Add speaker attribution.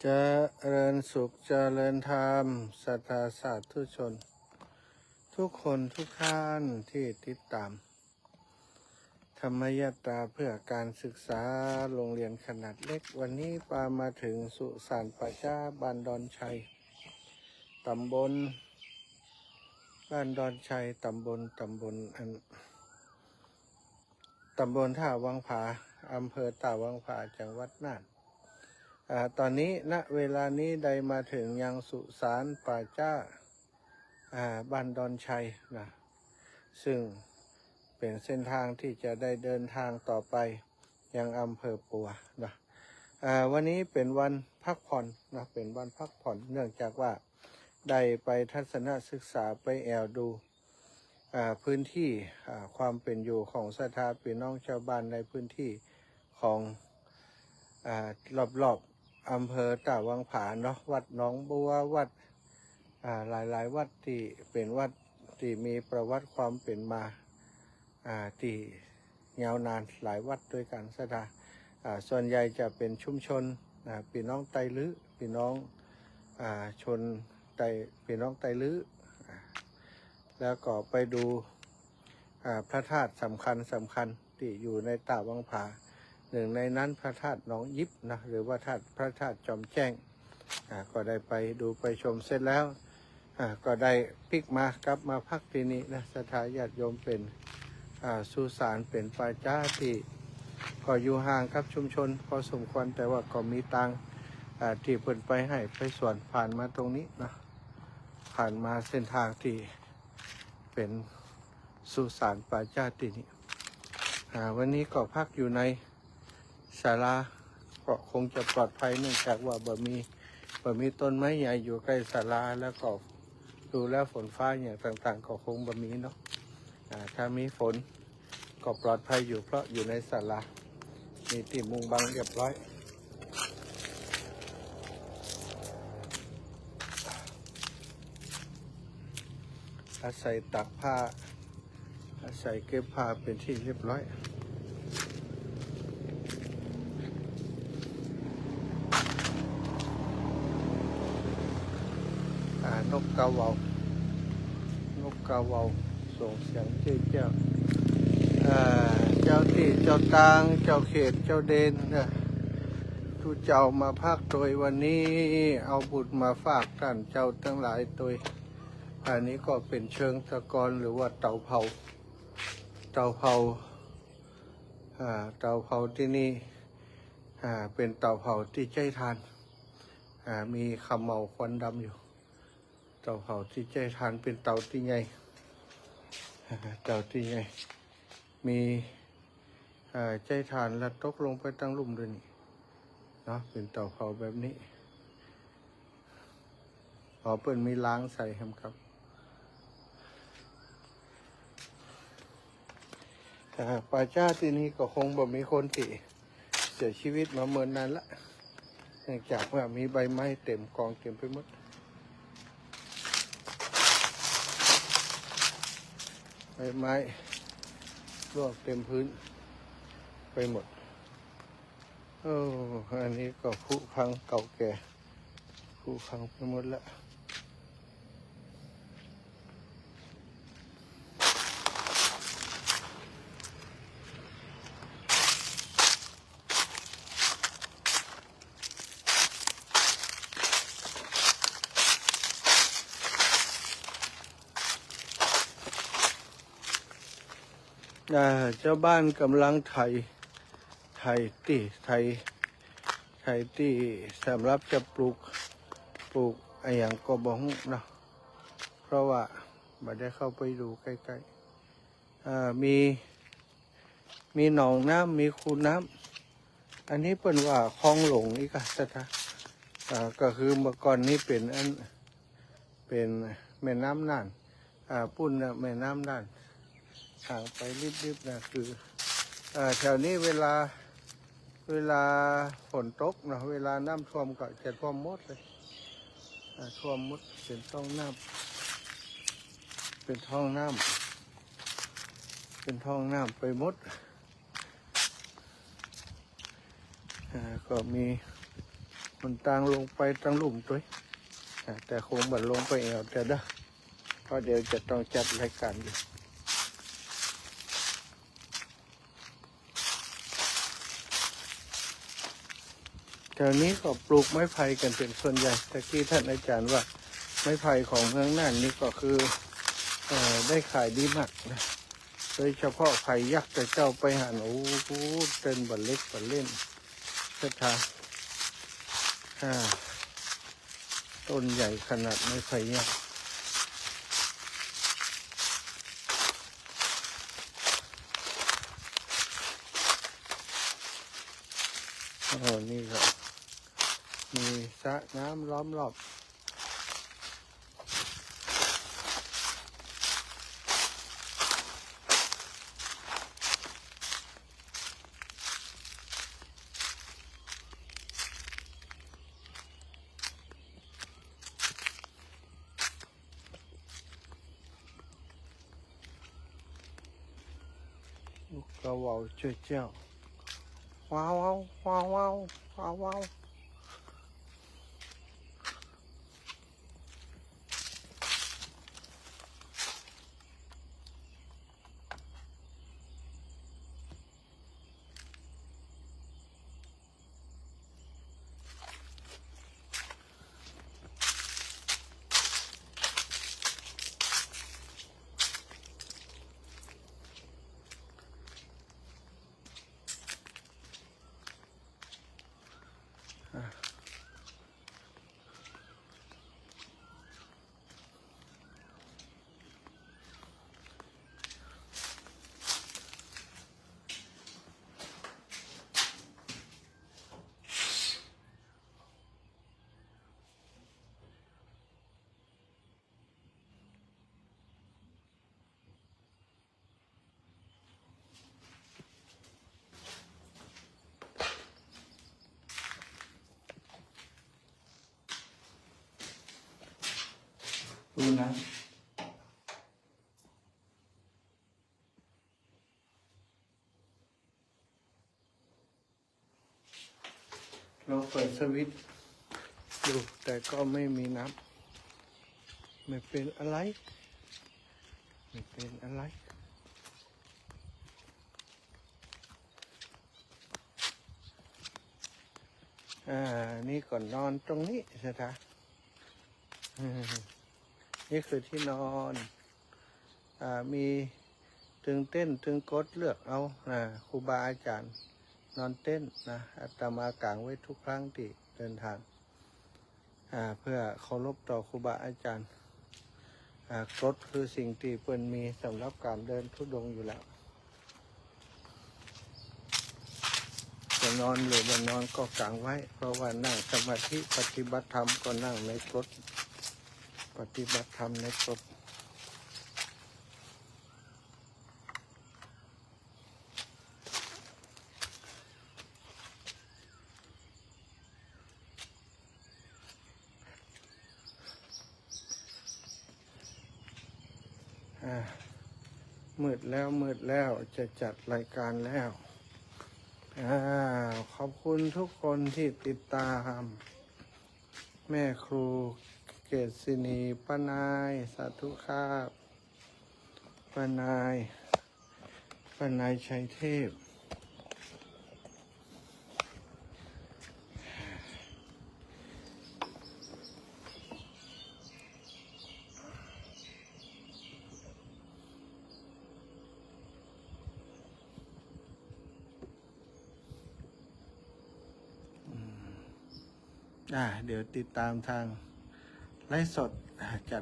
Speaker 1: เจริญสุขเจริญธรรมศรัทธาสาธุชนทุกคนทุกท่านที่ติดตามธรรมยตราเพื่อการศึกษาโรงเรียนขนาดเล็กวันนี้ปามาถึงสุสานป่าช้าบ้านดอนชัยตำบลบ้านดอนชัยตำบลท่าวังผาอำเภอท่าวังผาจังหวัดน่านตอนนี้ณเวลานี้ได้มาถึงยังสุสานป่าช้าบ้านดอนชัยนะซึ่งเป็นเส้นทางที่จะได้เดินทางต่อไปยังอำเภอปัวนะวันนี้เป็นวันพักผ่อนนะเป็นวันพักผ่อนเนื่องจากว่าได้ไปทัศนศึกษาไปแอวดูพื้นที่ความเป็นอยู่ของศรัทธาพี่น้องชาวบ้านในพื้นที่ของรอบอำเภอท่าวังผาเนาะวัดหนองบัววัดหลายวัดที่เป็นวัดที่มีประวัติความเป็นมาที่ยาวนานหลายวัดด้วยกันศรัทธาส่วนใหญ่จะเป็นชุมชนพี่น้องไตลื้อพี่น้องชนไตพี่น้องไตลื้อแล้วก็ไปดูพระธาตุสำคัญที่อยู่ในท่าวังผาหนึ่งในนั้นพระธาตุหนองยิบนะหรือว่าพระธาตุจอมแจ้งก็ได้ไปดูไปชมเสร็จแล้วก็ได้พลิกมากลับมาพักที่นี่นะศรัทธาญาติโยมเป็นสุสานเป็นป่าช้าที่ก็อยู่ห่างกับชุมชนพอสมควรแต่ว่าก็มีตังที่เพิ่นไปให้ไปส่วนผ่านมาตรงนี้นะผ่านมาเส้นทางที่เป็นสุสานป่าช้าที่นี่วันนี้ก็พักอยู่ในศาลาก็คงจะปลอดภัยเนื่องจากว่าบ่มีต้นไม้ใหญ่อยู่ใกล้ศาลาแล้วก็ดูแล้วฝนฟ้าอย่างต่างๆก็คงบ่มีเนาะถ้ามีฝนก็ปลอดภัยอยู่เพราะอยู่ในศาลามีที่มุงบังเรียบร้อยอาศัยตักผ้าอาศัยเก็บผ้าเป็นที่เรียบร้อยนกกาเหว่าวส่งเสียงเจ้าเจ้าที่เจ้าตางเจ้าเขตเจ้าเดนทุเจ้ามาพักโดยวันนี้เอาบุตรมาฝากท่านเจ้าทั้งหลายโดยอันนี้ก็เป็นเชิงตะกอนหรือว่าเตาเผาที่นี่เป็นเตาเผาที่ใช้ทานมีขมเหลาวควันดำอยู่เตาเผาที่ใช้ทานเป็นเตาที่ใหญ่มีใช้ทานแล้วตกลงไปตั้งลุ่มด้วยนี่เนาะเป็นเตาเผาแบบนี้เปิ้นมีล้างใส่ครับป่าช้าที่นี่ก็คงบ่มีคนที่เสียชีวิตมาเมินนานละเนื่องจากว่ามีใบไม้เต็มกองเต็มไปหมดใบไม้ร่วงเต็มพื้นไปหมดอันนี้ก็ผุพังเก่าแก่ผุพังไปหมดแล้วเจ้าบ้านกำลังไถที่สำหรับจะปลูกอะไรอย่างก็บอกนะเพราะว่าไม่ได้เข้าไปดูใกล้ๆมีหนองน้ำมีคูน้ำอันนี้เป็นว่าคลองหลงอีกอะสัทก็คือเมื่อก่อนนี้เป็นแม่น้ำน่านปุ่นแม่น้ำน่านห่างไปริบๆนะคือแถวนี้เวลาฝนตกนะเวลาน้ำท่วมก็จะท่วมหมดเลยท่วมหมดเป็นท้องน้ำไปหมดก็มี มันต่างลงไปตั้งหลุมตัวแต่คงบัดลงไปเอวแต่เด้อเพราะเดี๋ยวจะต้องจัดรายการอยู่แถวนี้ก็ปลูกไม้ไผ่กันเป็นส่วนใหญ่แต่ที่ท่านอาจารย์ว่าไม้ไผ่ของเมืองน่านนี่ก็คือได้ขายดีมากนะโดยเฉพาะไผ่ยักษ์แต่เจ้าไปหันโอ้โหเต้นบันเล็กบันเล่นเสถานต้นใหญ่ขนาดไม้ไผ่ยักษ์โอ้นี่ก็มีสระน้ำล้อมรอบลูกกระว่าวเจ้าว้าวว้าวว้าวว้าวว้าวดูนะเราเปิดสวิตช์ดูแต่ก็ไม่มีน้ำไม่เป็นอะไรไม่เป็นอะไรนี่ก่อนนอนตรงนี้ใช่ไหมนี่คือที่นอนมีตึงเต้นตึงกดเลือกเอาครูบาอาจารย์นอนเต้นนะอาตมากางไว้ทุกครั้งที่เดินทางเพื่อเคารพต่อครูบาอาจารย์กฎคือสิ่งที่เพิ่นมีสำหรับการเดินธุดงค์อยู่แล้วจะนอนหรือไม่นอนก็กางไว้เพราะว่านั่งสมาธิปฏิบัติธรรมก็นั่งในกฎปฏิบัติธรรมในกฎมืดแล้วจะจัดรายการแล้วขอบคุณทุกคนที่ติดตามแม่ครูเกษณีป้านายสาธุครับป้านายชัยเทพเดี๋ยวติดตามทางไลฟ์สดจัด